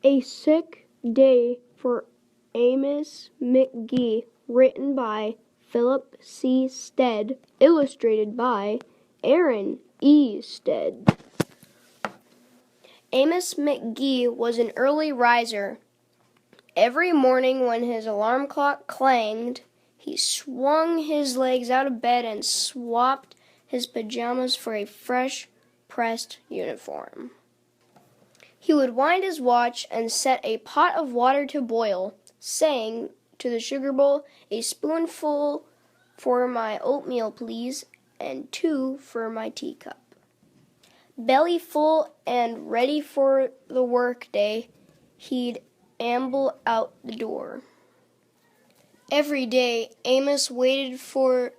A Sick Day for Amos McGee, written by Philip C. Stead, illustrated by Aaron E. Stead. Amos McGee was an early riser. Every morning when his alarm clock clanged, he swung his legs out of bed and swapped his pajamas for a fresh, pressed uniform. He would wind his watch and set a pot of water to boil, saying to the sugar bowl, "A spoonful for my oatmeal, please, and 2 for my teacup." Belly full and ready for the work day, he'd amble out the door. Every day, Amos waited for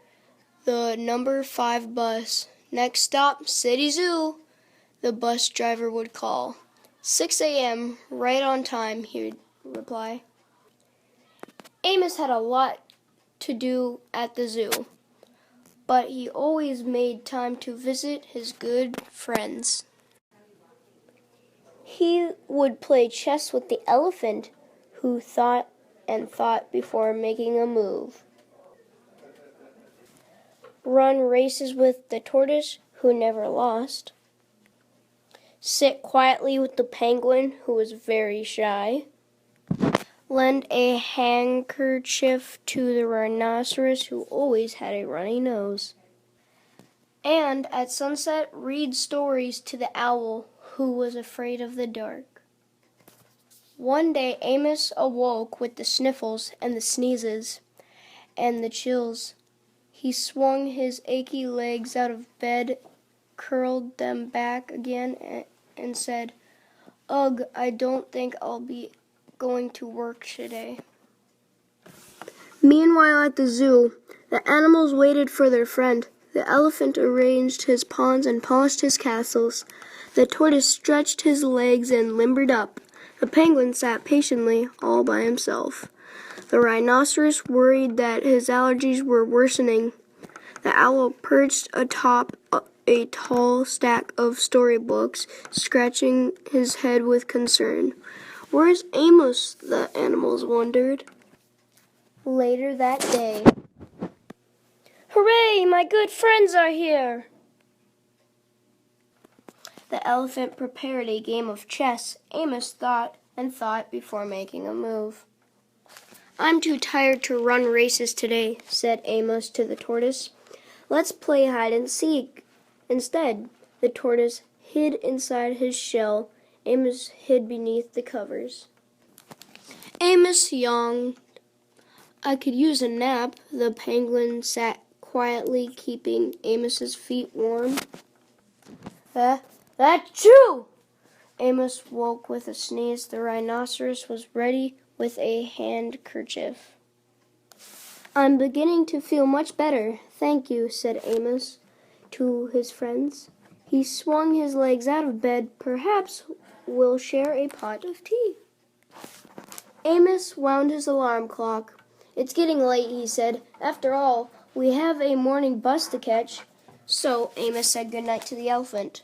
the number 5 bus. "Next stop, City Zoo," the bus driver would call. 6 a.m., right on time, he'd reply. Amos had a lot to do at the zoo, but he always made time to visit his good friends. He would play chess with the elephant, who thought and thought before making a move. Run races with the tortoise, who never lost. Sit quietly with the penguin, who was very shy. Lend a handkerchief to the rhinoceros, who always had a runny nose. And at sunset, read stories to the owl, who was afraid of the dark. One day, Amos awoke with the sniffles and the sneezes and the chills. He swung his achy legs out of bed, curled them back again, and said, "Ugh, I don't think I'll be going to work today." Meanwhile, at the zoo, the animals waited for their friend. The elephant arranged his pawns and polished his castles. The tortoise stretched his legs and limbered up. The penguin sat patiently, all by himself. The rhinoceros worried that his allergies were worsening. The owl perched atop a tall stack of storybooks, scratching his head with concern. "Where's Amos?" the animals wondered. Later that day, "Hooray, my good friends are here!" The elephant prepared a game of chess. Amos thought and thought before making a move. "I'm too tired to run races today," said Amos to the tortoise. "Let's play hide and seek instead." The tortoise hid inside his shell. Amos hid beneath the covers. Amos yawned. "I could use a nap." The penguin sat quietly, keeping Amos's feet warm. Achoo! Amos woke with a sneeze. The rhinoceros was ready with a handkerchief. "I'm beginning to feel much better, thank you," said Amos to his friends. He swung his legs out of bed. "Perhaps we'll share a pot of tea." Amos wound his alarm clock. "It's getting late," he said. "After all, we have a morning bus to catch." So Amos said good night to the elephant,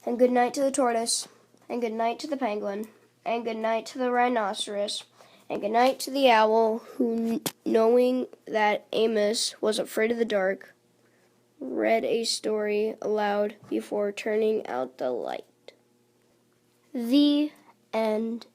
and good night to the tortoise, and good night to the penguin, and good night to the rhinoceros, and good night to the owl, who, knowing that Amos was afraid of the dark, read a story aloud before turning out the light. The end.